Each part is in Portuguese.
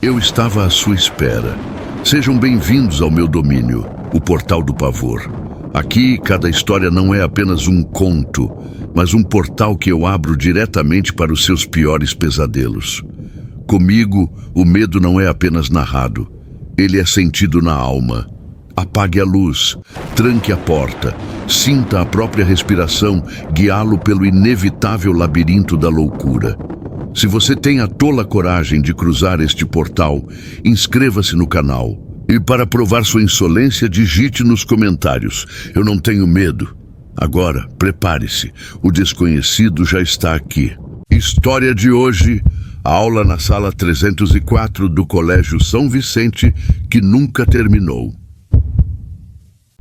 Eu estava à sua espera. Sejam bem-vindos ao meu domínio, o Portal do Pavor. Aqui, cada história não é apenas um conto, mas um portal que eu abro diretamente para os seus piores pesadelos. Comigo, o medo não é apenas narrado. Ele é sentido na alma. Apague a luz, tranque a porta, sinta a própria respiração guiá-lo pelo inevitável labirinto da loucura. Se você tem a tola coragem de cruzar este portal, inscreva-se no canal. E para provar sua insolência, digite nos comentários: eu não tenho medo. Agora, prepare-se, o desconhecido já está aqui. História de hoje, a aula na sala 304 do Colégio São Vicente, que nunca terminou.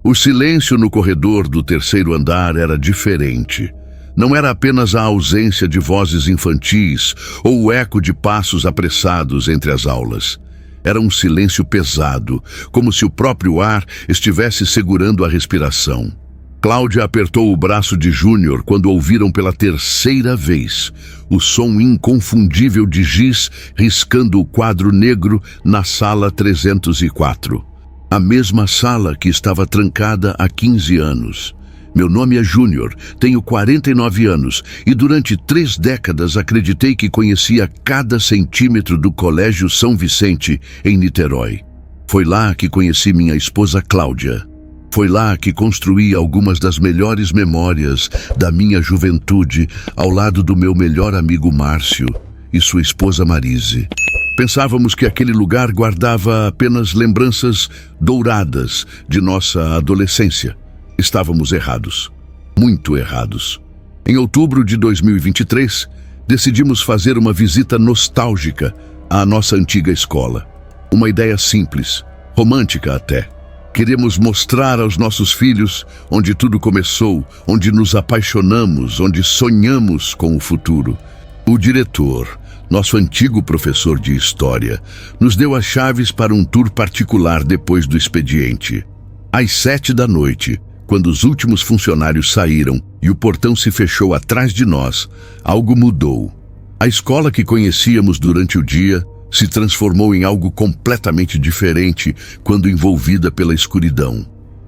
O silêncio no corredor do terceiro andar era diferente. Não era apenas a ausência de vozes infantis ou o eco de passos apressados entre as aulas. Era um silêncio pesado, como se o próprio ar estivesse segurando a respiração. Cláudia apertou o braço de Júnior quando ouviram pela terceira vez o som inconfundível de giz riscando o quadro negro na sala 304. A mesma sala que estava trancada há 15 anos. Meu nome é Júnior, tenho 49 anos e durante 3 décadas acreditei que conhecia cada centímetro do Colégio São Vicente, em Niterói. Foi lá que conheci minha esposa Cláudia. Foi lá que construí algumas das melhores memórias da minha juventude ao lado do meu melhor amigo Márcio e sua esposa Marise. Pensávamos que aquele lugar guardava apenas lembranças douradas de nossa adolescência. Estávamos errados, muito errados. Em outubro de 2023, decidimos fazer uma visita nostálgica à nossa antiga escola. Uma ideia simples, romântica até. Queremos mostrar aos nossos filhos onde tudo começou, onde nos apaixonamos, onde sonhamos com o futuro. O diretor, nosso antigo professor de história, nos deu as chaves para um tour particular depois do expediente. Às 7 da noite, quando os últimos funcionários saíram e o portão se fechou atrás de nós, algo mudou. A escola que conhecíamos durante o dia se transformou em algo completamente diferente quando envolvida pela escuridão.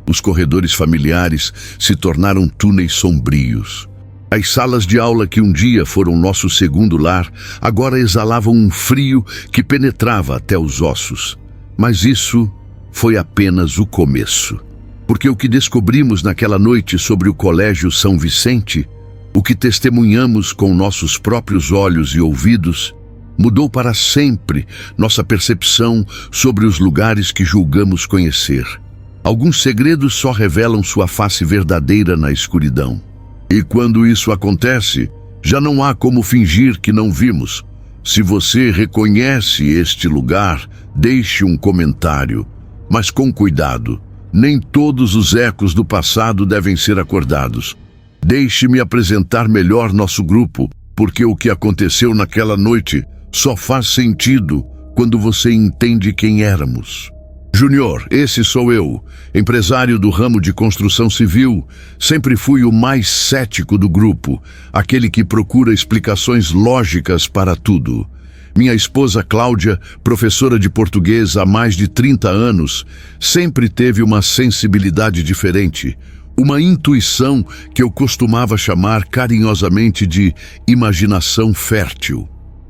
Os corredores familiares se tornaram túneis sombrios. As salas de aula que um dia foram nosso segundo lar, agora exalavam um frio que penetrava até os ossos. Mas isso foi apenas o começo. Porque o que descobrimos naquela noite sobre o Colégio São Vicente, o que testemunhamos com nossos próprios olhos e ouvidos, mudou para sempre nossa percepção sobre os lugares que julgamos conhecer. Alguns segredos só revelam sua face verdadeira na escuridão. E quando isso acontece, já não há como fingir que não vimos. Se você reconhece este lugar, deixe um comentário, mas com cuidado. Nem todos os ecos do passado devem ser acordados. Deixe-me apresentar melhor nosso grupo, porque o que aconteceu naquela noite só faz sentido quando você entende quem éramos. Júnior, esse sou eu, empresário do ramo de construção civil. Sempre fui o mais cético do grupo, aquele que procura explicações lógicas para tudo. Minha esposa Cláudia, professora de português há mais de 30 anos, sempre teve uma sensibilidade diferente, uma intuição que eu costumava chamar carinhosamente de imaginação fértil.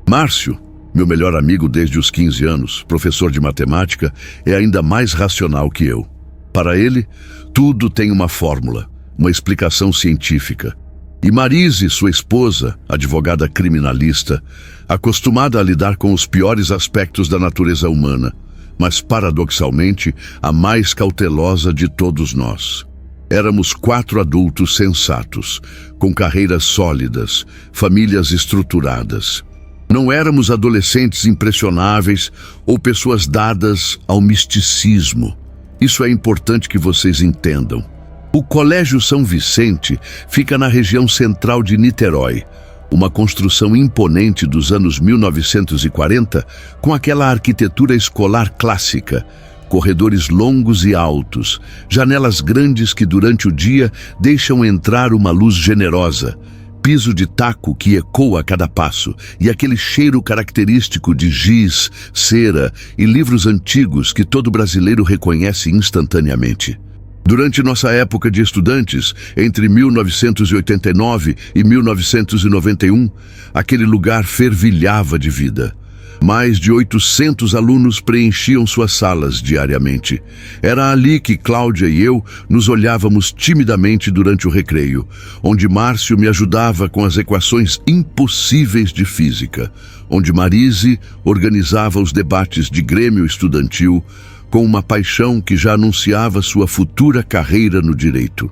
Márcio, meu melhor amigo desde os 15 anos, professor de matemática, é ainda mais racional que eu. Para ele, tudo tem uma fórmula, uma explicação científica. E Marise, sua esposa, advogada criminalista, acostumada a lidar com os piores aspectos da natureza humana, mas paradoxalmente a mais cautelosa de todos nós. Éramos 4 adultos sensatos, com carreiras sólidas, famílias estruturadas. Não éramos adolescentes impressionáveis ou pessoas dadas ao misticismo. Isso é importante que vocês entendam. O Colégio São Vicente fica na região central de Niterói, uma construção imponente dos anos 1940, com aquela arquitetura escolar clássica, corredores longos e altos, janelas grandes que durante o dia deixam entrar uma luz generosa, piso de taco que ecoa a cada passo e aquele cheiro característico de giz, cera e livros antigos que todo brasileiro reconhece instantaneamente. Durante nossa época de estudantes, entre 1989 e 1991, aquele lugar fervilhava de vida. Mais de 800 alunos preenchiam suas salas diariamente. Era ali que Cláudia e eu nos olhávamos timidamente durante o recreio, onde Márcio me ajudava com as equações impossíveis de física, onde Marise organizava os debates de grêmio estudantil, com uma paixão que já anunciava sua futura carreira no direito.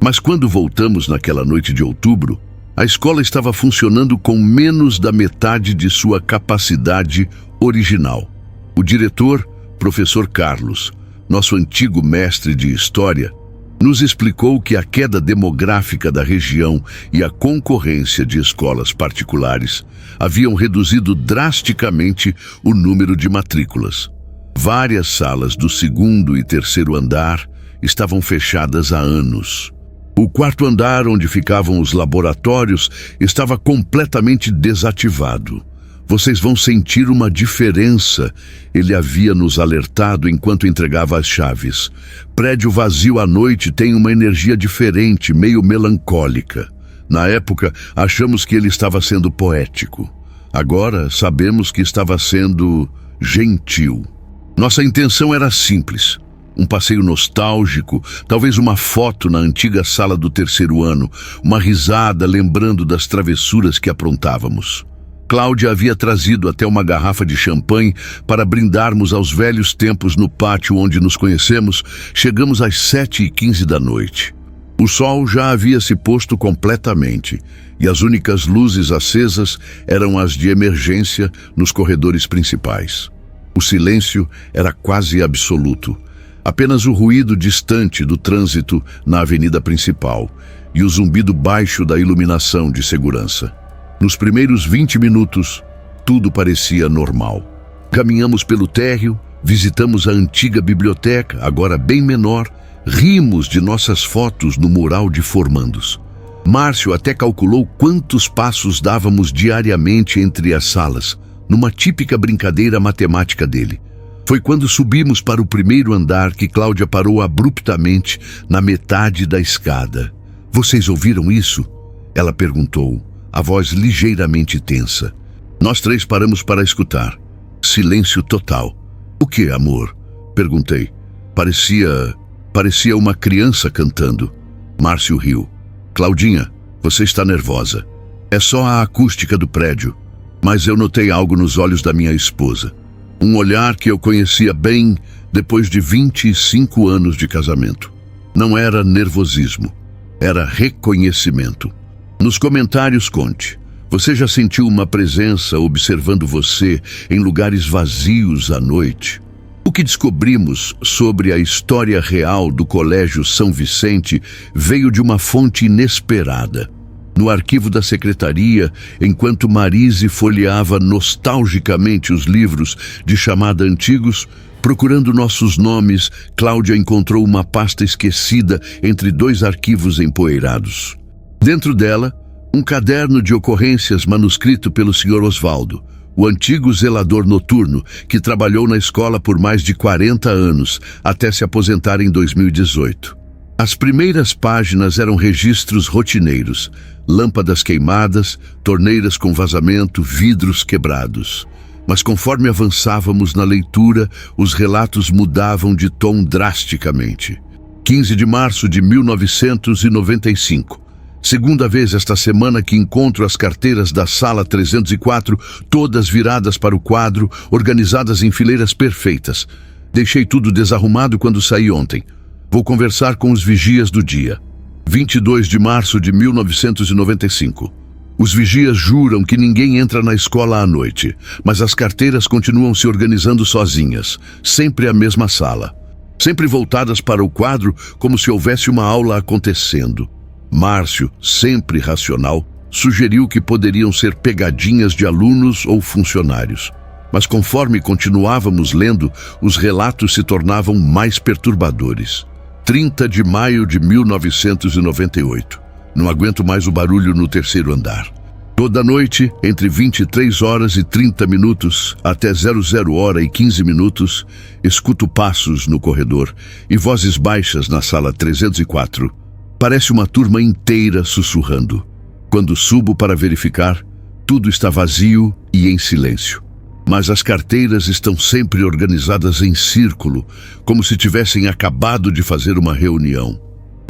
Mas quando voltamos naquela noite de outubro, a escola estava funcionando com menos da metade de sua capacidade original. O diretor, professor Carlos, nosso antigo mestre de história, nos explicou que a queda demográfica da região e a concorrência de escolas particulares haviam reduzido drasticamente o número de matrículas. Várias salas do segundo e terceiro andar estavam fechadas há anos. O quarto andar, onde ficavam os laboratórios, estava completamente desativado. Vocês vão sentir uma diferença, ele havia nos alertado enquanto entregava as chaves. Prédio vazio à noite tem uma energia diferente, meio melancólica. Na época, achamos que ele estava sendo poético. Agora, sabemos que estava sendo gentil. Nossa intenção era simples. Um passeio nostálgico, talvez uma foto na antiga sala do terceiro ano, uma risada lembrando das travessuras que aprontávamos. Cláudia havia trazido até uma garrafa de champanhe para brindarmos aos velhos tempos no pátio onde nos conhecemos. Chegamos às 7h15 da noite. O sol já havia se posto completamente e as únicas luzes acesas eram as de emergência nos corredores principais. O silêncio era quase absoluto. Apenas o ruído distante do trânsito na avenida principal e o zumbido baixo da iluminação de segurança. Nos primeiros 20 minutos, tudo parecia normal. Caminhamos pelo térreo, visitamos a antiga biblioteca, agora bem menor, rimos de nossas fotos no mural de formandos. Márcio até calculou quantos passos dávamos diariamente entre as salas, numa típica brincadeira matemática dele. Foi quando subimos para o primeiro andar que Cláudia parou abruptamente na metade da escada. "Vocês ouviram isso?" ela perguntou, a voz ligeiramente tensa. Nós três paramos para escutar. Silêncio total. "O que, amor?" perguntei. Parecia uma criança cantando. Márcio riu. "Claudinha, você está nervosa. É só a acústica do prédio. Mas eu notei algo nos olhos da minha esposa. Um olhar que eu conhecia bem depois de 25 anos de casamento. Não era nervosismo, era reconhecimento. Nos comentários conte. Você já sentiu uma presença observando você em lugares vazios à noite? O que descobrimos sobre a história real do Colégio São Vicente veio de uma fonte inesperada. No arquivo da secretaria, enquanto Marise folheava nostalgicamente os livros de chamada antigos, procurando nossos nomes, Cláudia encontrou uma pasta esquecida entre dois arquivos empoeirados. Dentro dela, um caderno de ocorrências manuscrito pelo Sr. Osvaldo, o antigo zelador noturno que trabalhou na escola por mais de 40 anos, até se aposentar em 2018. As primeiras páginas eram registros rotineiros, lâmpadas queimadas, torneiras com vazamento, vidros quebrados. Mas conforme avançávamos na leitura, os relatos mudavam de tom drasticamente. 15 de março de 1995. Segunda vez esta semana que encontro as carteiras da sala 304, todas viradas para o quadro, organizadas em fileiras perfeitas. Deixei tudo desarrumado quando saí ontem. Vou conversar com os vigias do dia. 22 de março de 1995. Os vigias juram que ninguém entra na escola à noite, mas as carteiras continuam se organizando sozinhas, sempre a mesma sala. Sempre voltadas para o quadro como se houvesse uma aula acontecendo. Márcio, sempre racional, sugeriu que poderiam ser pegadinhas de alunos ou funcionários. Mas conforme continuávamos lendo, os relatos se tornavam mais perturbadores. 30 de maio de 1998. Não aguento mais o barulho no terceiro andar. Toda noite, entre 23 horas e 30 minutos até 00 hora e 15 minutos, escuto passos no corredor e vozes baixas na sala 304. Parece uma turma inteira sussurrando. Quando subo para verificar, tudo está vazio e em silêncio. Mas as carteiras estão sempre organizadas em círculo, como se tivessem acabado de fazer uma reunião.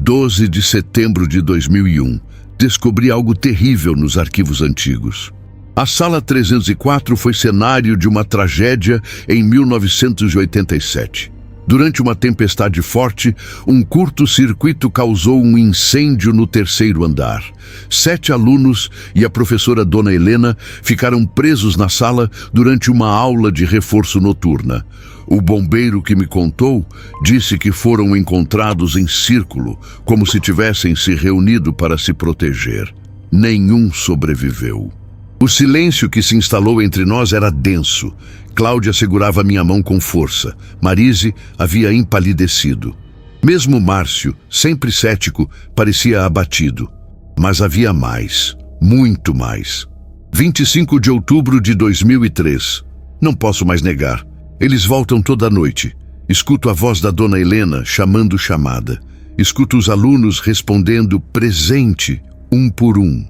12 de setembro de 2001. Descobri algo terrível nos arquivos antigos. A sala 304 foi cenário de uma tragédia em 1987. Durante uma tempestade forte, um curto-circuito causou um incêndio no terceiro andar. 7 alunos e a professora Dona Helena ficaram presos na sala durante uma aula de reforço noturna. O bombeiro que me contou disse que foram encontrados em círculo, como se tivessem se reunido para se proteger. Nenhum sobreviveu. O silêncio que se instalou entre nós era denso. Cláudia segurava minha mão com força. Marise havia empalidecido. Mesmo Márcio, sempre cético, parecia abatido. Mas havia mais, muito mais. 25 de outubro de 2003. Não posso mais negar. Eles voltam toda noite. Escuto a voz da Dona Helena chamando chamada. Escuto os alunos respondendo presente, um por um.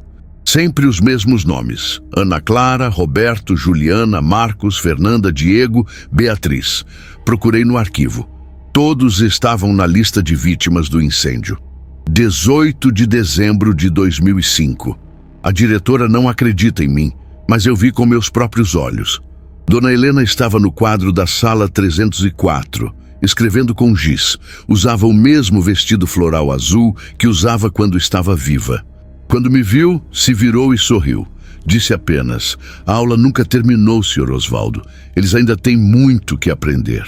Sempre os mesmos nomes: Ana Clara, Roberto, Juliana, Marcos, Fernanda, Diego, Beatriz. Procurei no arquivo. Todos estavam na lista de vítimas do incêndio. 18 de dezembro de 2005. A diretora não acredita em mim, mas eu vi com meus próprios olhos. Dona Helena estava no quadro da sala 304, escrevendo com giz. Usava o mesmo vestido floral azul que usava quando estava viva. Quando me viu, se virou e sorriu. Disse apenas: a aula nunca terminou, Sr. Osvaldo. Eles ainda têm muito que aprender.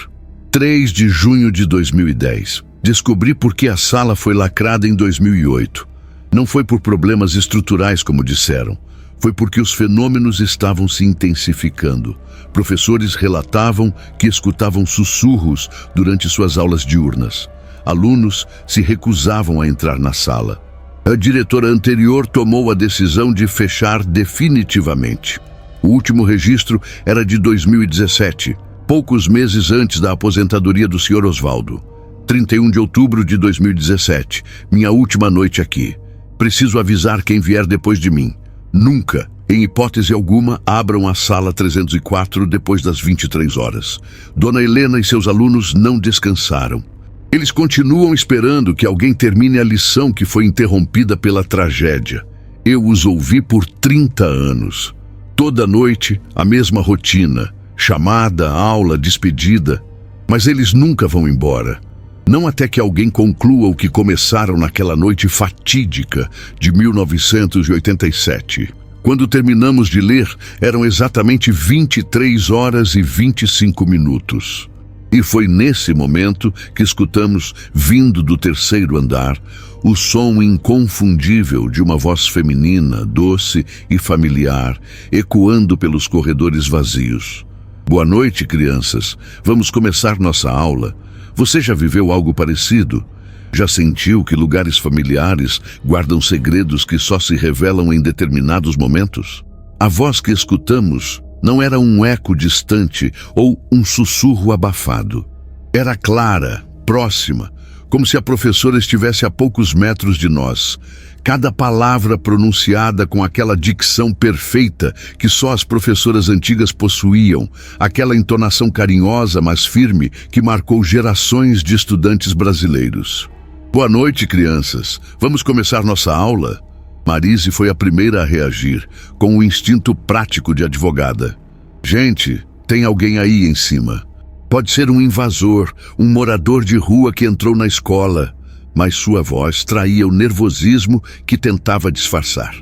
3 de junho de 2010. Descobri por que a sala foi lacrada em 2008. Não foi por problemas estruturais, como disseram. Foi porque os fenômenos estavam se intensificando. Professores relatavam que escutavam sussurros durante suas aulas diurnas. Alunos se recusavam a entrar na sala. A diretora anterior tomou a decisão de fechar definitivamente. O último registro era de 2017, poucos meses antes da aposentadoria do Sr. Osvaldo. 31 de outubro de 2017, minha última noite aqui. Preciso avisar quem vier depois de mim. Nunca, em hipótese alguma, abram a sala 304 depois das 23 horas. Dona Helena e seus alunos não descansaram. Eles continuam esperando que alguém termine a lição que foi interrompida pela tragédia. Eu os ouvi por 30 anos. Toda noite, a mesma rotina. Chamada, aula, despedida. Mas eles nunca vão embora. Não até que alguém conclua o que começaram naquela noite fatídica de 1987. Quando terminamos de ler, eram exatamente 23 horas e 25 minutos. E foi nesse momento que escutamos, vindo do terceiro andar, o som inconfundível de uma voz feminina, doce e familiar, ecoando pelos corredores vazios. Boa noite, crianças. Vamos começar nossa aula. Você já viveu algo parecido? Já sentiu que lugares familiares guardam segredos que só se revelam em determinados momentos? A voz que escutamos não era um eco distante ou um sussurro abafado. Era clara, próxima, como se a professora estivesse a poucos metros de nós. Cada palavra pronunciada com aquela dicção perfeita que só as professoras antigas possuíam, aquela entonação carinhosa, mas firme, que marcou gerações de estudantes brasileiros. Boa noite, crianças. Vamos começar nossa aula? Marise foi a primeira a reagir, com o instinto prático de advogada. Gente, tem alguém aí em cima. Pode ser um invasor, um morador de rua que entrou na escola, mas sua voz traía o nervosismo que tentava disfarçar.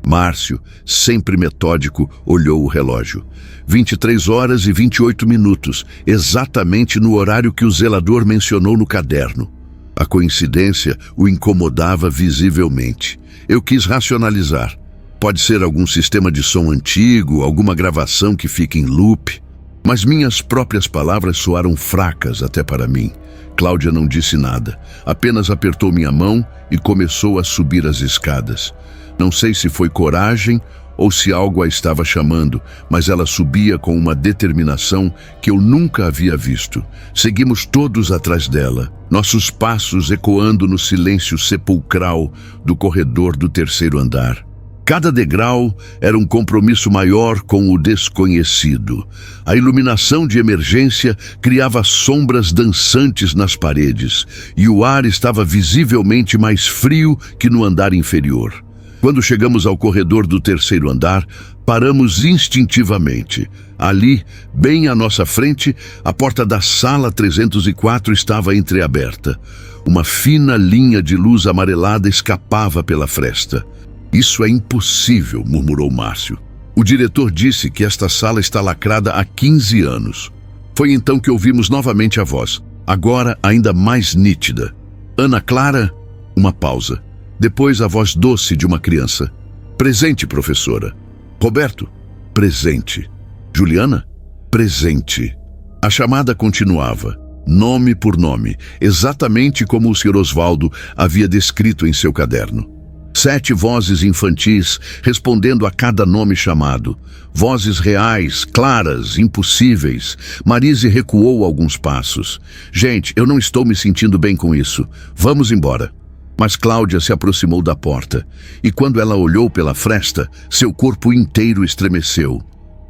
Márcio, sempre metódico, olhou o relógio. 23 horas e 28 minutos, exatamente no horário que o zelador mencionou no caderno. A coincidência o incomodava visivelmente. Eu quis racionalizar. Pode ser algum sistema de som antigo, alguma gravação que fica em loop. Mas minhas próprias palavras soaram fracas até para mim. Cláudia não disse nada, apenas apertou minha mão e começou a subir as escadas. Não sei se foi coragem ou se algo a estava chamando, mas ela subia com uma determinação que eu nunca havia visto. Seguimos todos atrás dela, nossos passos ecoando no silêncio sepulcral do corredor do terceiro andar. Cada degrau era um compromisso maior com o desconhecido. A iluminação de emergência criava sombras dançantes nas paredes, e o ar estava visivelmente mais frio que no andar inferior. Quando chegamos ao corredor do terceiro andar, paramos instintivamente. Ali, bem à nossa frente, a porta da sala 304 estava entreaberta. Uma fina linha de luz amarelada escapava pela fresta. "Isso é impossível", murmurou Márcio. "O diretor disse que esta sala está lacrada há 15 anos. Foi então que ouvimos novamente a voz, agora ainda mais nítida. "Ana Clara?" Uma pausa. Depois a voz doce de uma criança. "Presente, professora." "Roberto?" "Presente." "Juliana?" "Presente." A chamada continuava, nome por nome, exatamente como o Sr. Osvaldo havia descrito em seu caderno. 7 vozes infantis respondendo a cada nome chamado. Vozes reais, claras, impossíveis. Marise recuou alguns passos. "Gente, eu não estou me sentindo bem com isso. Vamos embora." Mas Cláudia se aproximou da porta, e quando ela olhou pela fresta, seu corpo inteiro estremeceu.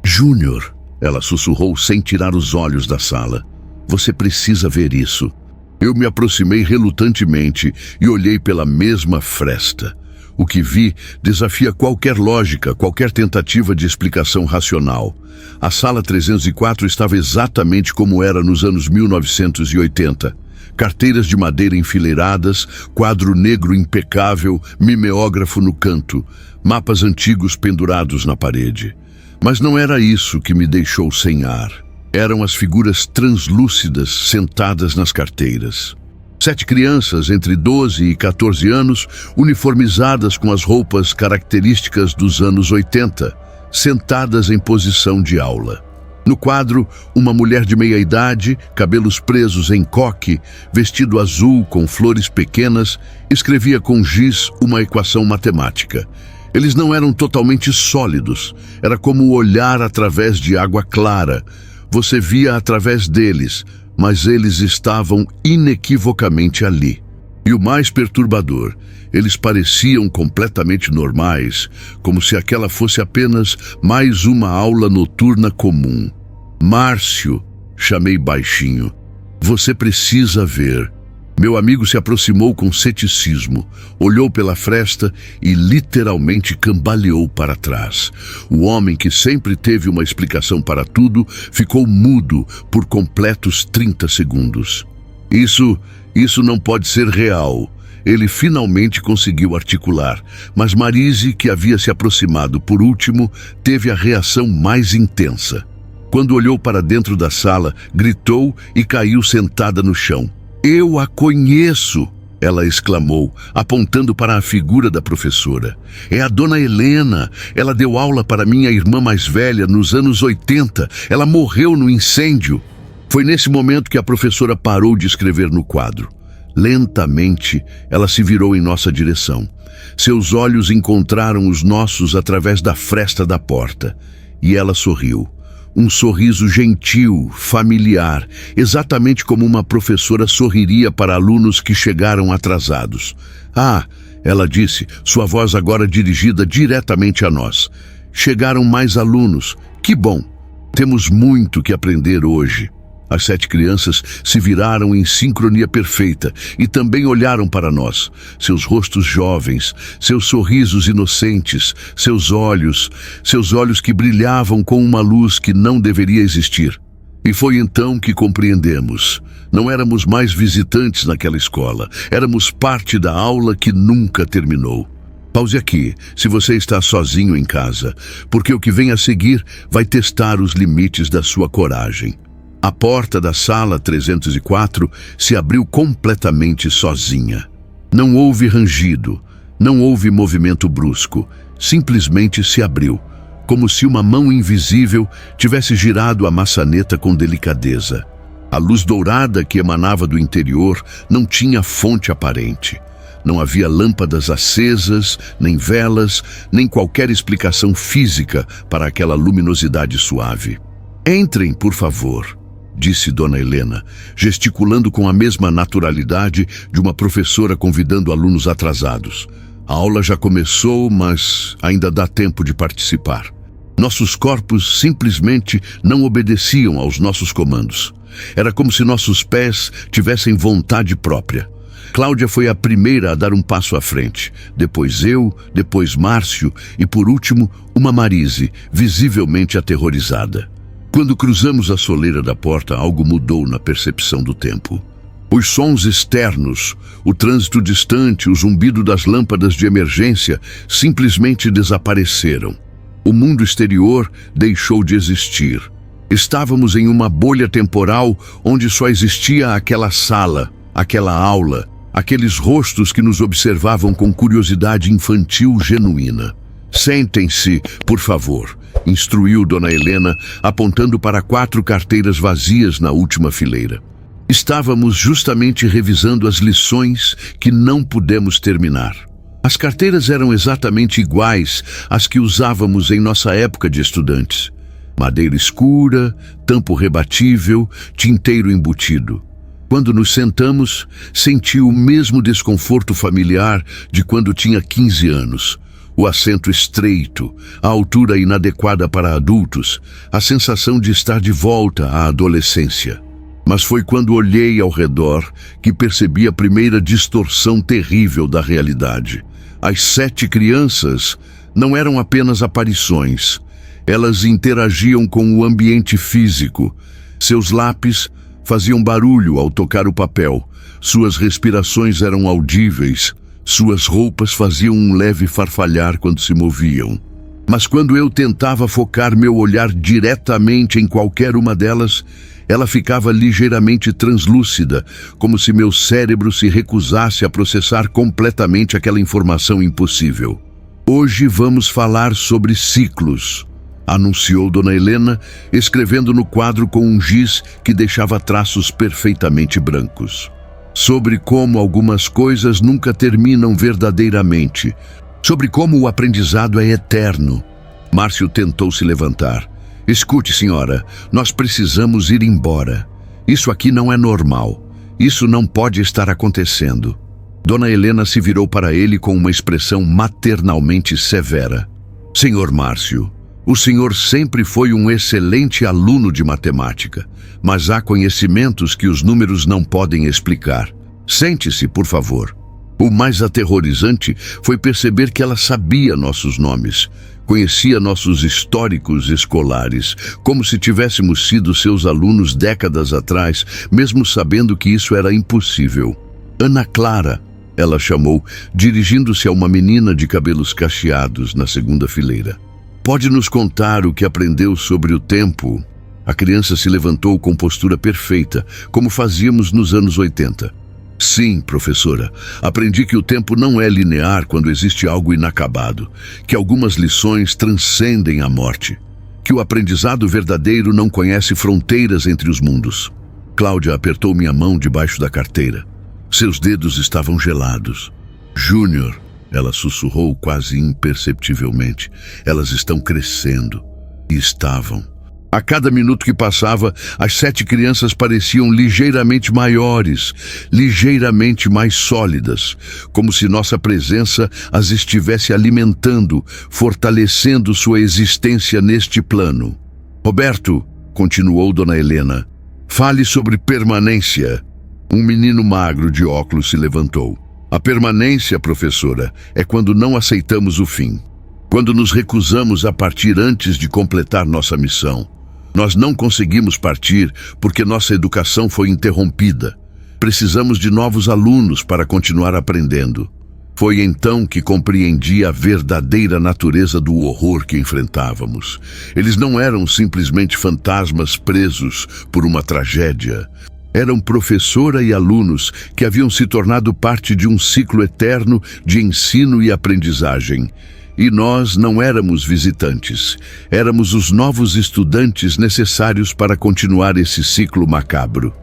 "Júnior", ela sussurrou sem tirar os olhos da sala. "Você precisa ver isso." Eu me aproximei relutantemente e olhei pela mesma fresta. O que vi desafia qualquer lógica, qualquer tentativa de explicação racional. A sala 304 estava exatamente como era nos anos 1980. Carteiras de madeira enfileiradas, quadro negro impecável, mimeógrafo no canto, mapas antigos pendurados na parede. Mas não era isso que me deixou sem ar. Eram as figuras translúcidas sentadas nas carteiras. 7 crianças entre 12 e 14 anos, uniformizadas com as roupas características dos anos 80, sentadas em posição de aula. No quadro, uma mulher de meia-idade, cabelos presos em coque, vestido azul com flores pequenas, escrevia com giz uma equação matemática. Eles não eram totalmente sólidos, era como olhar através de água clara. Você via através deles, mas eles estavam inequivocamente ali. E o mais perturbador, eles pareciam completamente normais, como se aquela fosse apenas mais uma aula noturna comum. "Márcio", chamei baixinho, "você precisa ver." Meu amigo se aproximou com ceticismo, olhou pela fresta e literalmente cambaleou para trás. O homem, que sempre teve uma explicação para tudo, ficou mudo por completos 30 segundos. Isso não pode ser real." Ele finalmente conseguiu articular, mas Marise, que havia se aproximado por último, teve a reação mais intensa. Quando olhou para dentro da sala, gritou e caiu sentada no chão. "Eu a conheço!" ela exclamou, apontando para a figura da professora. "É a dona Helena. Ela deu aula para minha irmã mais velha nos anos 80. Ela morreu no incêndio." Foi nesse momento que a professora parou de escrever no quadro. Lentamente, ela se virou em nossa direção. Seus olhos encontraram os nossos através da fresta da porta, e ela sorriu. Um sorriso gentil, familiar, exatamente como uma professora sorriria para alunos que chegaram atrasados. "Ah", ela disse, sua voz agora dirigida diretamente a nós. "Chegaram mais alunos. Que bom! Temos muito que aprender hoje." As 7 crianças se viraram em sincronia perfeita e também olharam para nós. Seus rostos jovens, seus sorrisos inocentes, seus olhos que brilhavam com uma luz que não deveria existir. E foi então que compreendemos. Não éramos mais visitantes naquela escola, éramos parte da aula que nunca terminou. Pause aqui, se você está sozinho em casa, porque o que vem a seguir vai testar os limites da sua coragem. A porta da sala 304 se abriu completamente sozinha. Não houve rangido, não houve movimento brusco, simplesmente se abriu, como se uma mão invisível tivesse girado a maçaneta com delicadeza. A luz dourada que emanava do interior não tinha fonte aparente. Não havia lâmpadas acesas, nem velas, nem qualquer explicação física para aquela luminosidade suave. "Entrem, por favor", disse Dona Helena, gesticulando com a mesma naturalidade de uma professora convidando alunos atrasados. "A aula já começou, mas ainda dá tempo de participar." Nossos corpos simplesmente não obedeciam aos nossos comandos. Era como se nossos pés tivessem vontade própria. Cláudia foi a primeira a dar um passo à frente, depois eu, depois Márcio e, por último, uma Marise, visivelmente aterrorizada. Quando cruzamos a soleira da porta, algo mudou na percepção do tempo. Os sons externos, o trânsito distante, o zumbido das lâmpadas de emergência simplesmente desapareceram. O mundo exterior deixou de existir. Estávamos em uma bolha temporal onde só existia aquela sala, aquela aula, aqueles rostos que nos observavam com curiosidade infantil genuína. "Sentem-se, por favor", instruiu Dona Helena, apontando para 4 carteiras vazias na última fileira. Estávamos justamente revisando as lições que não pudemos terminar. As carteiras eram exatamente iguais às que usávamos em nossa época de estudantes. Madeira escura, tampo rebatível, tinteiro embutido. Quando nos sentamos, senti o mesmo desconforto familiar de quando tinha 15 anos. O assento estreito, a altura inadequada para adultos, a sensação de estar de volta à adolescência. Mas foi quando olhei ao redor que percebi a primeira distorção terrível da realidade. As 7 crianças não eram apenas aparições. Elas interagiam com o ambiente físico. Seus lápis faziam barulho ao tocar o papel. Suas respirações eram audíveis. Suas roupas faziam um leve farfalhar quando se moviam. Mas quando eu tentava focar meu olhar diretamente em qualquer uma delas, ela ficava ligeiramente translúcida, como se meu cérebro se recusasse a processar completamente aquela informação impossível. "Hoje vamos falar sobre ciclos", anunciou Dona Helena, escrevendo no quadro com um giz que deixava traços perfeitamente brancos. "Sobre como algumas coisas nunca terminam verdadeiramente. Sobre como o aprendizado é eterno." Márcio tentou se levantar. "Escute, senhora, nós precisamos ir embora. Isso aqui não é normal. Isso não pode estar acontecendo." Dona Helena se virou para ele com uma expressão maternalmente severa. "Senhor Márcio, o senhor sempre foi um excelente aluno de matemática, mas há conhecimentos que os números não podem explicar. Sente-se, por favor." O mais aterrorizante foi perceber que ela sabia nossos nomes, conhecia nossos históricos escolares, como se tivéssemos sido seus alunos décadas atrás, mesmo sabendo que isso era impossível. "Ana Clara", ela chamou, dirigindo-se a uma menina de cabelos cacheados na segunda fileira. "Pode nos contar o que aprendeu sobre o tempo?" A criança se levantou com postura perfeita, como fazíamos nos anos 80. "Sim, professora. Aprendi que o tempo não é linear quando existe algo inacabado, que algumas lições transcendem a morte, que o aprendizado verdadeiro não conhece fronteiras entre os mundos." Cláudia apertou minha mão debaixo da carteira. Seus dedos estavam gelados. "Júnior", ela sussurrou quase imperceptivelmente, "elas estão crescendo." E estavam. A cada minuto que passava, as 7 crianças pareciam ligeiramente maiores, ligeiramente mais sólidas, como se nossa presença as estivesse alimentando, fortalecendo sua existência neste plano. "Roberto", continuou Dona Helena, "fale sobre permanência." Um menino magro de óculos se levantou. "A permanência, professora, é quando não aceitamos o fim. Quando nos recusamos a partir antes de completar nossa missão. Nós não conseguimos partir porque nossa educação foi interrompida. Precisamos de novos alunos para continuar aprendendo." Foi então que compreendi a verdadeira natureza do horror que enfrentávamos. Eles não eram simplesmente fantasmas presos por uma tragédia. Eram professora e alunos que haviam se tornado parte de um ciclo eterno de ensino e aprendizagem. E nós não éramos visitantes, éramos os novos estudantes necessários para continuar esse ciclo macabro.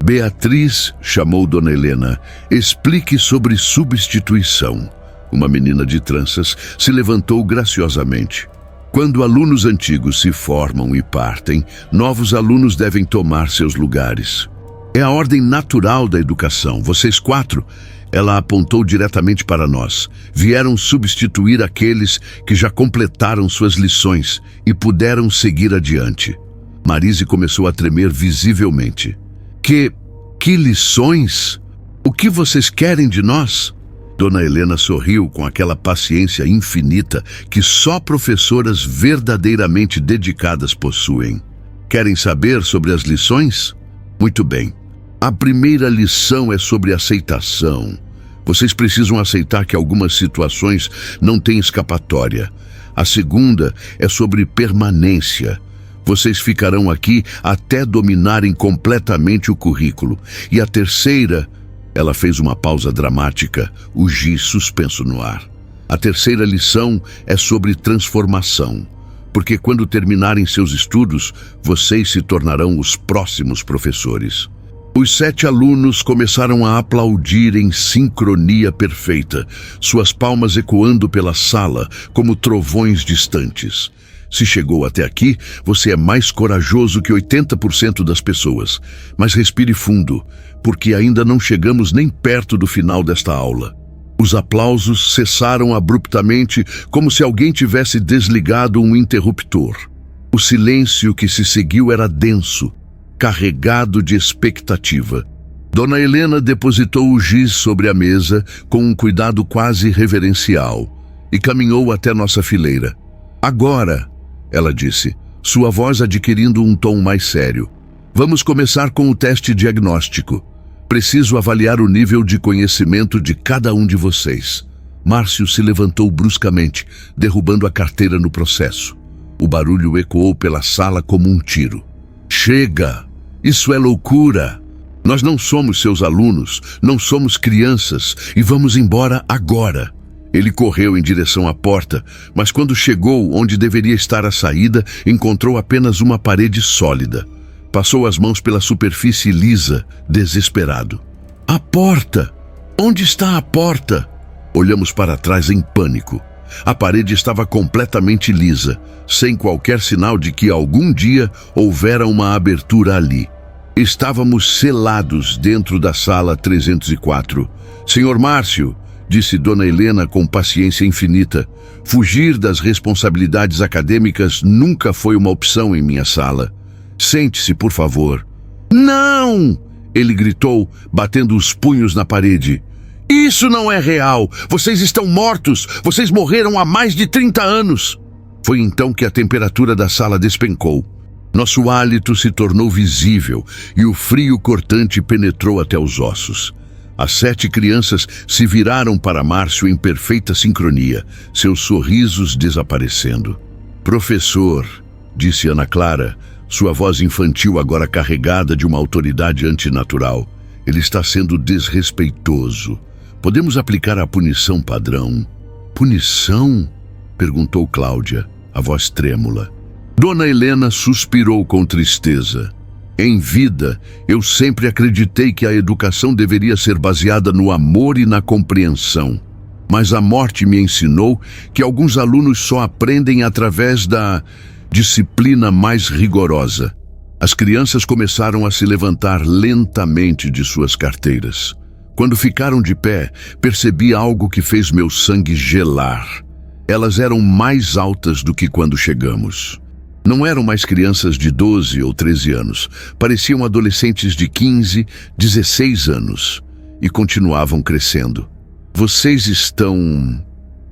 Beatriz, chamou Dona Helena, explique sobre substituição. Uma menina de tranças se levantou graciosamente. Quando alunos antigos se formam e partem, novos alunos devem tomar seus lugares. É a ordem natural da educação. Vocês 4, ela apontou diretamente para nós, vieram substituir aqueles que já completaram suas lições e puderam seguir adiante. Marise começou a tremer visivelmente. Que lições? O que vocês querem de nós? Dona Helena sorriu com aquela paciência infinita que só professoras verdadeiramente dedicadas possuem. Querem saber sobre as lições? Muito bem. A primeira lição é sobre aceitação. Vocês precisam aceitar que algumas situações não têm escapatória. A segunda é sobre permanência. Vocês ficarão aqui até dominarem completamente o currículo. E a terceira, ela fez uma pausa dramática, o giz suspenso no ar. A terceira lição é sobre transformação. Porque quando terminarem seus estudos, vocês se tornarão os próximos professores. Os 7 alunos começaram a aplaudir em sincronia perfeita, suas palmas ecoando pela sala como trovões distantes. Se chegou até aqui, você é mais corajoso que 80% das pessoas. Mas respire fundo, porque ainda não chegamos nem perto do final desta aula. Os aplausos cessaram abruptamente, como se alguém tivesse desligado um interruptor. O silêncio que se seguiu era denso, carregado de expectativa. Dona Helena depositou o giz sobre a mesa com um cuidado quase reverencial e caminhou até nossa fileira. Agora, ela disse, sua voz adquirindo um tom mais sério. Vamos começar com o teste diagnóstico. Preciso avaliar o nível de conhecimento de cada um de vocês. Márcio se levantou bruscamente, derrubando a carteira no processo. O barulho ecoou pela sala como um tiro. Chega! Isso é loucura! Nós não somos seus alunos, não somos crianças e vamos embora agora. Ele correu em direção à porta, mas quando chegou onde deveria estar a saída, encontrou apenas uma parede sólida. Passou as mãos pela superfície lisa, desesperado. A porta! Onde está a porta? Olhamos para trás em pânico. A parede estava completamente lisa, sem qualquer sinal de que algum dia houvera uma abertura ali. Estávamos selados dentro da sala 304. Senhor Márcio, disse Dona Helena com paciência infinita, fugir das responsabilidades acadêmicas nunca foi uma opção em minha sala. Sente-se, por favor. Não! Ele gritou, batendo os punhos na parede. Isso não é real! Vocês estão mortos! Vocês morreram há mais de 30 anos! Foi então que a temperatura da sala despencou. Nosso hálito se tornou visível e o frio cortante penetrou até os ossos. As 7 crianças se viraram para Márcio em perfeita sincronia, seus sorrisos desaparecendo. Professor, disse Ana Clara, sua voz infantil agora carregada de uma autoridade antinatural. Ele está sendo desrespeitoso. Podemos aplicar a punição padrão. Punição? Perguntou Cláudia, a voz trêmula. Dona Helena suspirou com tristeza. Em vida, eu sempre acreditei que a educação deveria ser baseada no amor e na compreensão. Mas a morte me ensinou que alguns alunos só aprendem através da disciplina mais rigorosa. As crianças começaram a se levantar lentamente de suas carteiras. Quando ficaram de pé, percebi algo que fez meu sangue gelar. Elas eram mais altas do que quando chegamos. Não eram mais crianças de 12 ou 13 anos. Pareciam adolescentes de 15, 16 anos. E continuavam crescendo. Vocês estão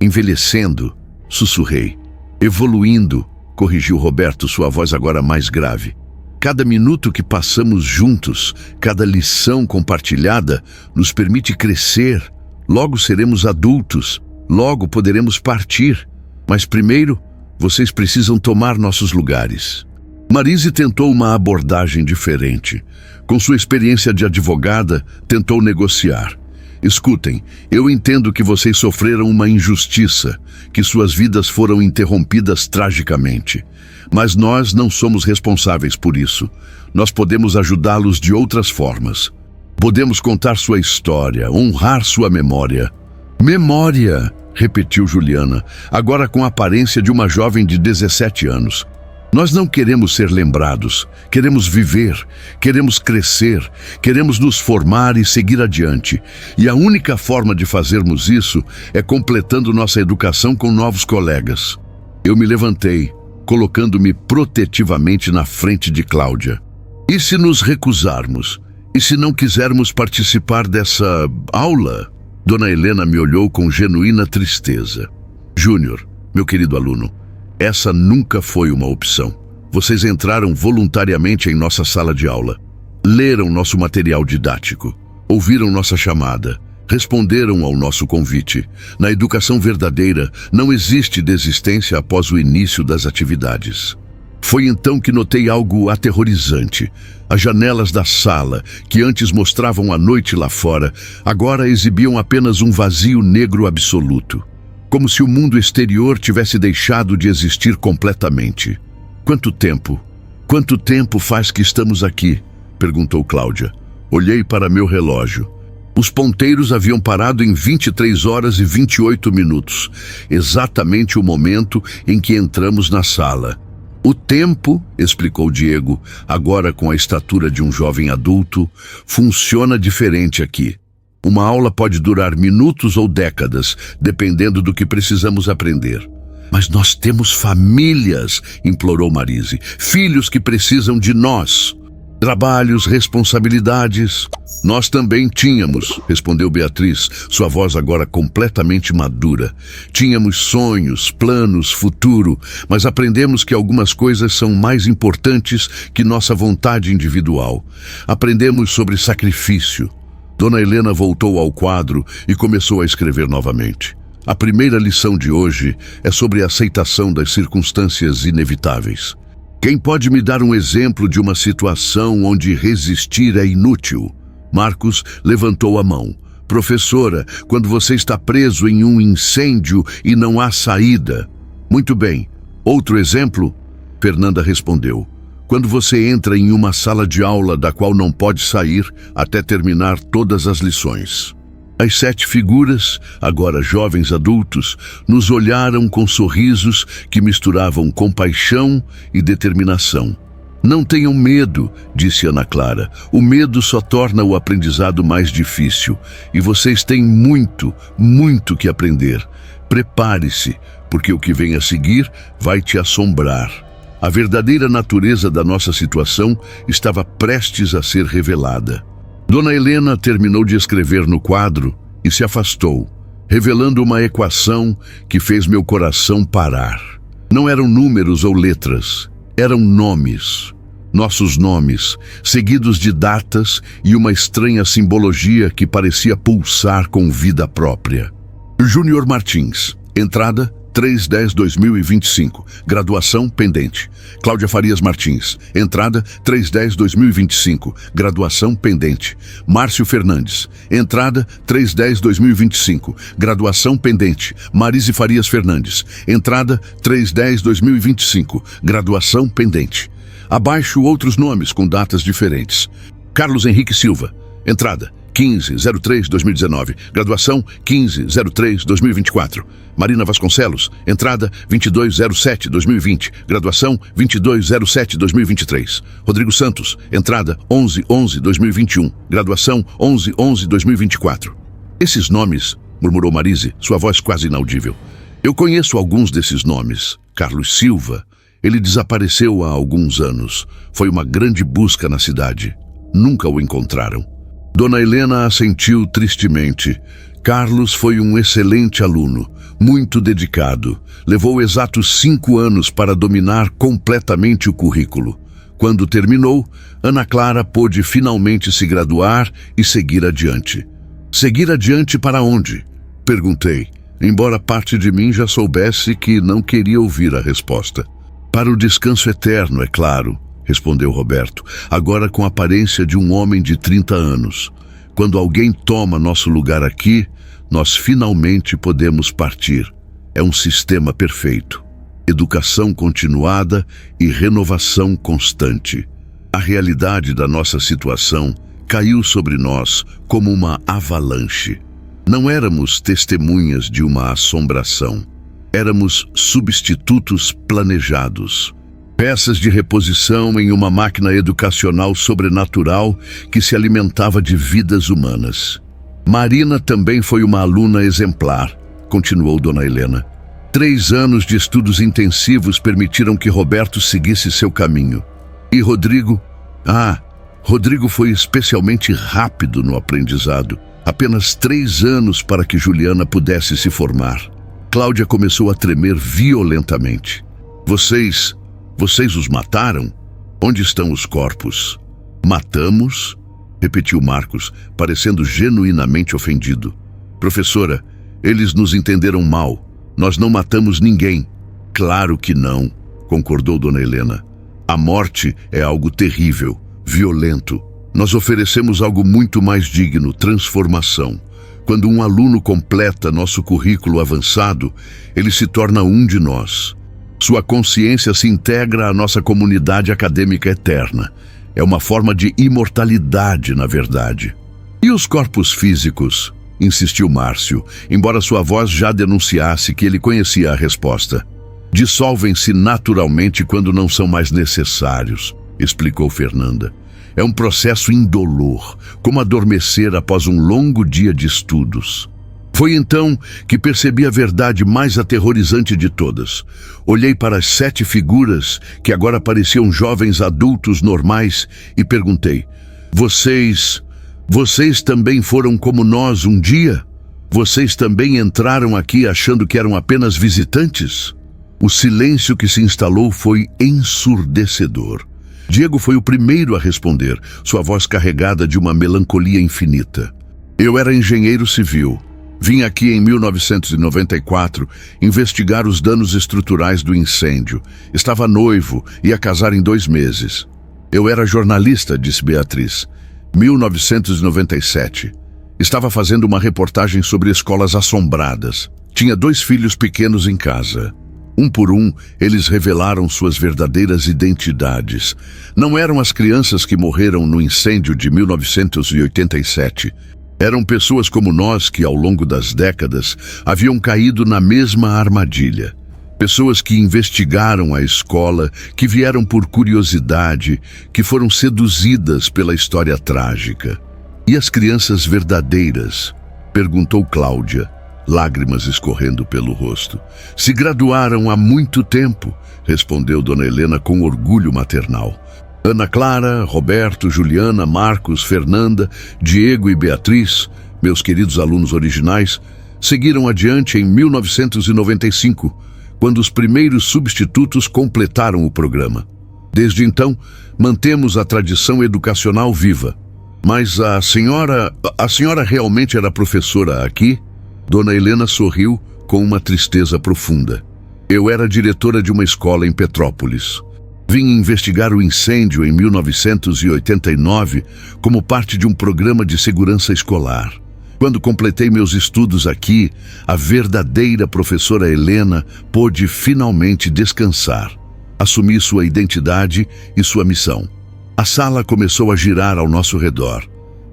envelhecendo, sussurrei. Evoluindo, corrigiu Roberto, sua voz agora mais grave. Cada minuto que passamos juntos, cada lição compartilhada, nos permite crescer. Logo seremos adultos, logo poderemos partir. Mas primeiro, vocês precisam tomar nossos lugares. Marise tentou uma abordagem diferente. Com sua experiência de advogada, tentou negociar. Escutem, eu entendo que vocês sofreram uma injustiça, que suas vidas foram interrompidas tragicamente. Mas nós não somos responsáveis por isso. Nós podemos ajudá-los de outras formas. Podemos contar sua história, honrar sua memória. Memória, repetiu Juliana, agora com a aparência de uma jovem de 17 anos. Nós não queremos ser lembrados, queremos viver, queremos crescer, queremos nos formar e seguir adiante. E a única forma de fazermos isso é completando nossa educação com novos colegas. Eu me levantei, colocando-me protetivamente na frente de Cláudia. E se nos recusarmos? E se não quisermos participar dessa aula? Dona Helena me olhou com genuína tristeza. Júnior, meu querido aluno, essa nunca foi uma opção. Vocês entraram voluntariamente em nossa sala de aula, leram nosso material didático, ouviram nossa chamada, responderam ao nosso convite. Na educação verdadeira, não existe desistência após o início das atividades. Foi então que notei algo aterrorizante. As janelas da sala, que antes mostravam a noite lá fora, agora exibiam apenas um vazio negro absoluto. Como se o mundo exterior tivesse deixado de existir completamente. Quanto tempo? Quanto tempo faz que estamos aqui? Perguntou Cláudia. Olhei para meu relógio. Os ponteiros haviam parado em 23 horas e 28 minutos, exatamente o momento em que entramos na sala. O tempo, explicou Diego, agora com a estatura de um jovem adulto, funciona diferente aqui. Uma aula pode durar minutos ou décadas, dependendo do que precisamos aprender. Mas nós temos famílias, implorou Marise, filhos que precisam de nós. Trabalhos, responsabilidades. Nós também tínhamos, respondeu Beatriz, sua voz agora completamente madura. Tínhamos sonhos, planos, futuro, mas aprendemos que algumas coisas são mais importantes que nossa vontade individual. Aprendemos sobre sacrifício. Dona Helena voltou ao quadro e começou a escrever novamente. A primeira lição de hoje é sobre a aceitação das circunstâncias inevitáveis. Quem pode me dar um exemplo de uma situação onde resistir é inútil? Marcos levantou a mão. Professora, quando você está preso em um incêndio e não há saída. Muito bem. Outro exemplo? Fernanda respondeu. Quando você entra em uma sala de aula da qual não pode sair até terminar todas as lições. As 7 figuras, agora jovens adultos, nos olharam com sorrisos que misturavam compaixão e determinação. Não tenham medo, disse Ana Clara. O medo só torna o aprendizado mais difícil. E vocês têm muito, muito que aprender. Prepare-se, porque o que vem a seguir vai te assombrar. A verdadeira natureza da nossa situação estava prestes a ser revelada. Dona Helena terminou de escrever no quadro e se afastou, revelando uma equação que fez meu coração parar. Não eram números ou letras, eram nomes. Nossos nomes, seguidos de datas e uma estranha simbologia que parecia pulsar com vida própria. Júnior Martins, entrada 3/10/2025, graduação pendente. Cláudia Farias Martins, entrada 3/10/2025, graduação pendente. Márcio Fernandes, entrada 3/10/2025, graduação pendente. Marise Farias Fernandes, entrada 3/10/2025, graduação pendente. Abaixo outros nomes com datas diferentes. Carlos Henrique Silva, entrada 15/03/2019, graduação 15/03/2024. Marina Vasconcelos, entrada 22/07/2020, graduação 22/07/2023. Rodrigo Santos, entrada 11/11/2021, graduação 11/11/2024. Esses nomes, murmurou Marise, sua voz quase inaudível. Eu conheço alguns desses nomes. Carlos Silva, ele desapareceu há alguns anos. Foi uma grande busca na cidade. Nunca o encontraram. Dona Helena assentiu tristemente. Carlos foi um excelente aluno, muito dedicado. Levou exatos 5 anos para dominar completamente o currículo. Quando terminou, Ana Clara pôde finalmente se graduar e seguir adiante. Seguir adiante para onde? Perguntei, embora parte de mim já soubesse que não queria ouvir a resposta. Para o descanso eterno, é claro, respondeu Roberto, agora com a aparência de um homem de 30 anos. Quando alguém toma nosso lugar aqui, nós finalmente podemos partir. É um sistema perfeito. Educação continuada e renovação constante. A realidade da nossa situação caiu sobre nós como uma avalanche. Não éramos testemunhas de uma assombração. Éramos substitutos planejados. Peças de reposição em uma máquina educacional sobrenatural que se alimentava de vidas humanas. Marina também foi uma aluna exemplar, continuou Dona Helena. 3 anos de estudos intensivos permitiram que Roberto seguisse seu caminho. E Rodrigo? Rodrigo foi especialmente rápido no aprendizado. Apenas 3 anos para que Juliana pudesse se formar. Cláudia começou a tremer violentamente. Vocês os mataram? Onde estão os corpos? Matamos? Repetiu Marcos, parecendo genuinamente ofendido. Professora, eles nos entenderam mal. Nós não matamos ninguém. Claro que não, concordou Dona Helena. A morte é algo terrível, violento. Nós oferecemos algo muito mais digno, transformação. Quando um aluno completa nosso currículo avançado, ele se torna um de nós. Sua consciência se integra à nossa comunidade acadêmica eterna. É uma forma de imortalidade, na verdade. E os corpos físicos? Insistiu Márcio, embora sua voz já denunciasse que ele conhecia a resposta. Dissolvem-se naturalmente quando não são mais necessários, explicou Fernanda. É um processo indolor, como adormecer após um longo dia de estudos. Foi então que percebi a verdade mais aterrorizante de todas. Olhei para as 7 figuras, que agora pareciam jovens adultos normais, e perguntei: Vocês também foram como nós um dia? Vocês também entraram aqui achando que eram apenas visitantes? O silêncio que se instalou foi ensurdecedor. Diego foi o primeiro a responder, sua voz carregada de uma melancolia infinita. Eu era engenheiro civil. Vim aqui em 1994 investigar os danos estruturais do incêndio. Estava noivo e ia casar em 2 meses. Eu era jornalista, disse Beatriz. 1997. Estava fazendo uma reportagem sobre escolas assombradas. Tinha 2 filhos pequenos em casa. Um por um, eles revelaram suas verdadeiras identidades. Não eram as crianças que morreram no incêndio de 1987. Eram pessoas como nós que, ao longo das décadas, haviam caído na mesma armadilha. Pessoas que investigaram a escola, que vieram por curiosidade, que foram seduzidas pela história trágica. E as crianças verdadeiras? Perguntou Cláudia, lágrimas escorrendo pelo rosto. Se graduaram há muito tempo, respondeu Dona Helena com orgulho maternal. Ana Clara, Roberto, Juliana, Marcos, Fernanda, Diego e Beatriz, meus queridos alunos originais, seguiram adiante em 1995, quando os primeiros substitutos completaram o programa. Desde então, mantemos a tradição educacional viva. Mas a senhora realmente era professora aqui? Dona Helena sorriu com uma tristeza profunda. Eu era diretora de uma escola em Petrópolis. Vim investigar o incêndio em 1989 como parte de um programa de segurança escolar. Quando completei meus estudos aqui, a verdadeira professora Helena pôde finalmente descansar. Assumi sua identidade e sua missão. A sala começou a girar ao nosso redor.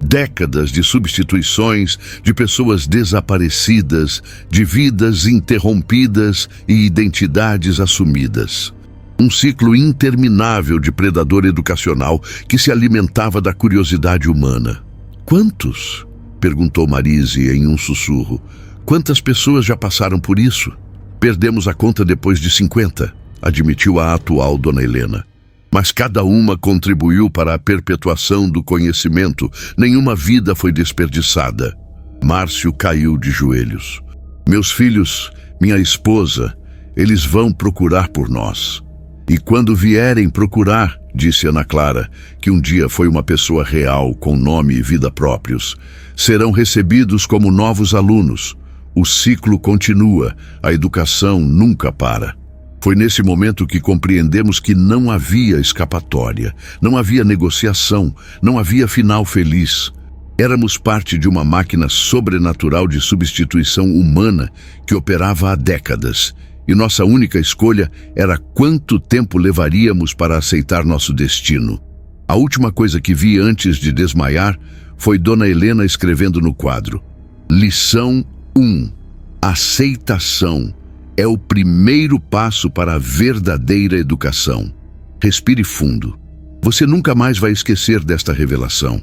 Décadas de substituições, de pessoas desaparecidas, de vidas interrompidas e identidades assumidas. Um ciclo interminável de predador educacional que se alimentava da curiosidade humana. Quantos? Perguntou Marise em um sussurro. Quantas pessoas já passaram por isso? Perdemos a conta depois de 50, admitiu a atual Dona Helena. Mas cada uma contribuiu para a perpetuação do conhecimento. Nenhuma vida foi desperdiçada. Márcio caiu de joelhos. Meus filhos, minha esposa, eles vão procurar por nós. E quando vierem procurar, disse Ana Clara, que um dia foi uma pessoa real, com nome e vida próprios, serão recebidos como novos alunos. O ciclo continua, a educação nunca para. Foi nesse momento que compreendemos que não havia escapatória, não havia negociação, não havia final feliz. Éramos parte de uma máquina sobrenatural de substituição humana que operava há décadas, e nossa única escolha era quanto tempo levaríamos para aceitar nosso destino. A última coisa que vi antes de desmaiar foi Dona Helena escrevendo no quadro: Lição 1. Aceitação é o primeiro passo para a verdadeira educação. Respire fundo. Você nunca mais vai esquecer desta revelação.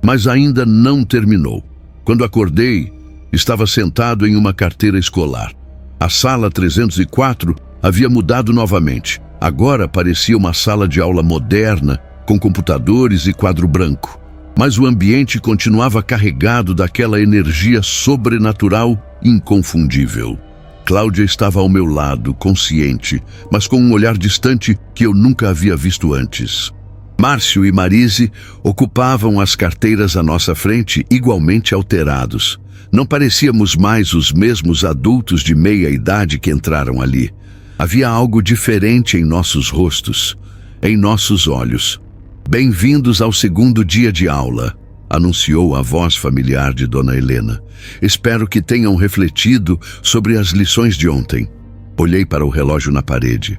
Mas ainda não terminou. Quando acordei, estava sentado em uma carteira escolar. A sala 304 havia mudado novamente. Agora parecia uma sala de aula moderna, com computadores e quadro branco. Mas o ambiente continuava carregado daquela energia sobrenatural inconfundível. Cláudia estava ao meu lado, consciente, mas com um olhar distante que eu nunca havia visto antes. Márcio e Marise ocupavam as carteiras à nossa frente, igualmente alterados. Não parecíamos mais os mesmos adultos de meia-idade que entraram ali. Havia algo diferente em nossos rostos, em nossos olhos. Bem-vindos ao segundo dia de aula, anunciou a voz familiar de Dona Helena. Espero que tenham refletido sobre as lições de ontem. Olhei para o relógio na parede.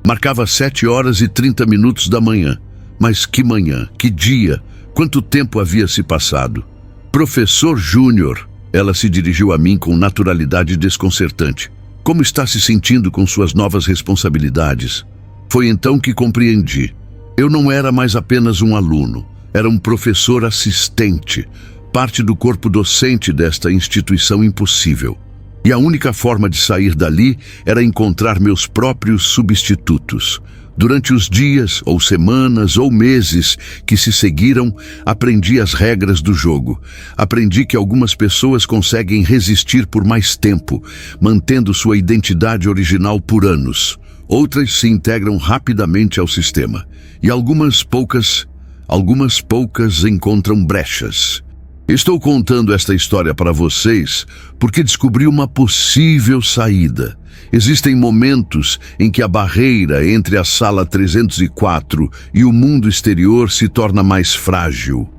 Marcava 7h30 da manhã. Mas que manhã, que dia, quanto tempo havia se passado. Professor Júnior, ela se dirigiu a mim com naturalidade desconcertante. Como está se sentindo com suas novas responsabilidades? Foi então que compreendi. Eu não era mais apenas um aluno, era um professor assistente, parte do corpo docente desta instituição impossível. E a única forma de sair dali era encontrar meus próprios substitutos. Durante os dias, ou semanas, ou meses que se seguiram, aprendi as regras do jogo. Aprendi que algumas pessoas conseguem resistir por mais tempo, mantendo sua identidade original por anos. Outras se integram rapidamente ao sistema. E algumas poucas encontram brechas. Estou contando esta história para vocês porque descobri uma possível saída. Existem momentos em que a barreira entre a sala 304 e o mundo exterior se torna mais frágil.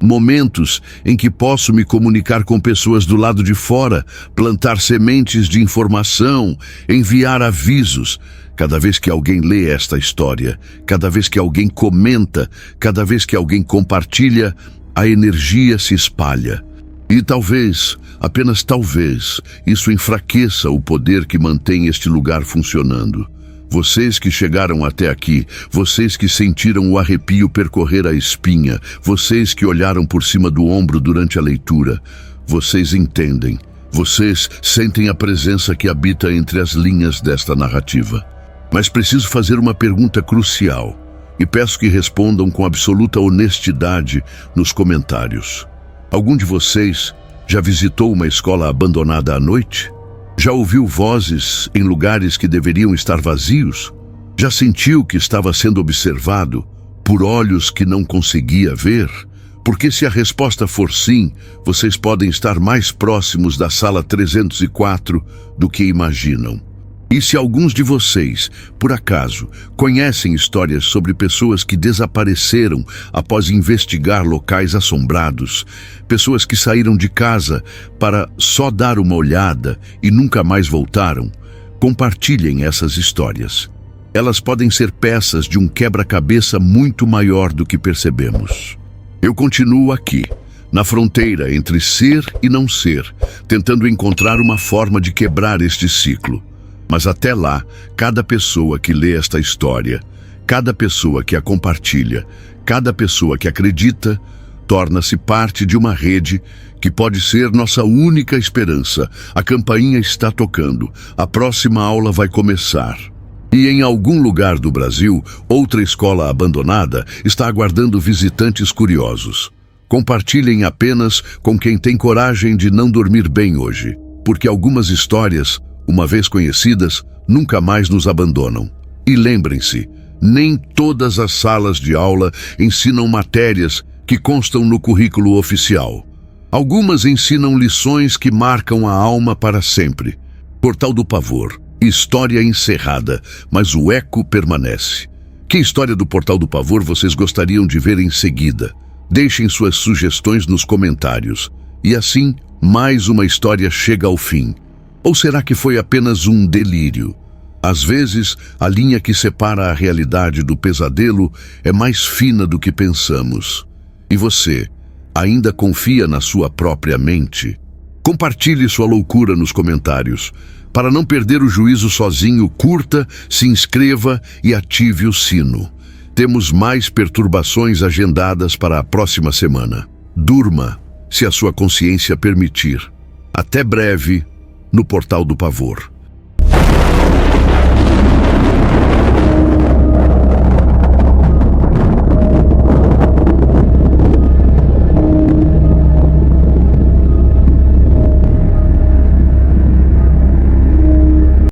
Momentos em que posso me comunicar com pessoas do lado de fora, plantar sementes de informação, enviar avisos. Cada vez que alguém lê esta história, cada vez que alguém comenta, cada vez que alguém compartilha, a energia se espalha. E talvez, apenas talvez, isso enfraqueça o poder que mantém este lugar funcionando. Vocês que chegaram até aqui, vocês que sentiram o arrepio percorrer a espinha, vocês que olharam por cima do ombro durante a leitura, vocês entendem, vocês sentem a presença que habita entre as linhas desta narrativa. Mas preciso fazer uma pergunta crucial, e peço que respondam com absoluta honestidade nos comentários. Algum de vocês já visitou uma escola abandonada à noite? Já ouviu vozes em lugares que deveriam estar vazios? Já sentiu que estava sendo observado por olhos que não conseguia ver? Porque se a resposta for sim, vocês podem estar mais próximos da sala 304 do que imaginam. E se alguns de vocês, por acaso, conhecem histórias sobre pessoas que desapareceram após investigar locais assombrados, pessoas que saíram de casa para só dar uma olhada e nunca mais voltaram, compartilhem essas histórias. Elas podem ser peças de um quebra-cabeça muito maior do que percebemos. Eu continuo aqui, na fronteira entre ser e não ser, tentando encontrar uma forma de quebrar este ciclo. Mas até lá, cada pessoa que lê esta história, cada pessoa que a compartilha, cada pessoa que acredita, torna-se parte de uma rede que pode ser nossa única esperança. A campainha está tocando, a próxima aula vai começar. E em algum lugar do Brasil, outra escola abandonada está aguardando visitantes curiosos. Compartilhem apenas com quem tem coragem de não dormir bem hoje, porque algumas histórias, uma vez conhecidas, nunca mais nos abandonam. E lembrem-se, nem todas as salas de aula ensinam matérias que constam no currículo oficial. Algumas ensinam lições que marcam a alma para sempre. Portal do Pavor, história encerrada, mas o eco permanece. Que história do Portal do Pavor vocês gostariam de ver em seguida? Deixem suas sugestões nos comentários. E assim, mais uma história chega ao fim. Ou será que foi apenas um delírio? Às vezes, a linha que separa a realidade do pesadelo é mais fina do que pensamos. E você, ainda confia na sua própria mente? Compartilhe sua loucura nos comentários. Para não perder o juízo sozinho, curta, se inscreva e ative o sino. Temos mais perturbações agendadas para a próxima semana. Durma, se a sua consciência permitir. Até breve, no Portal do Pavor.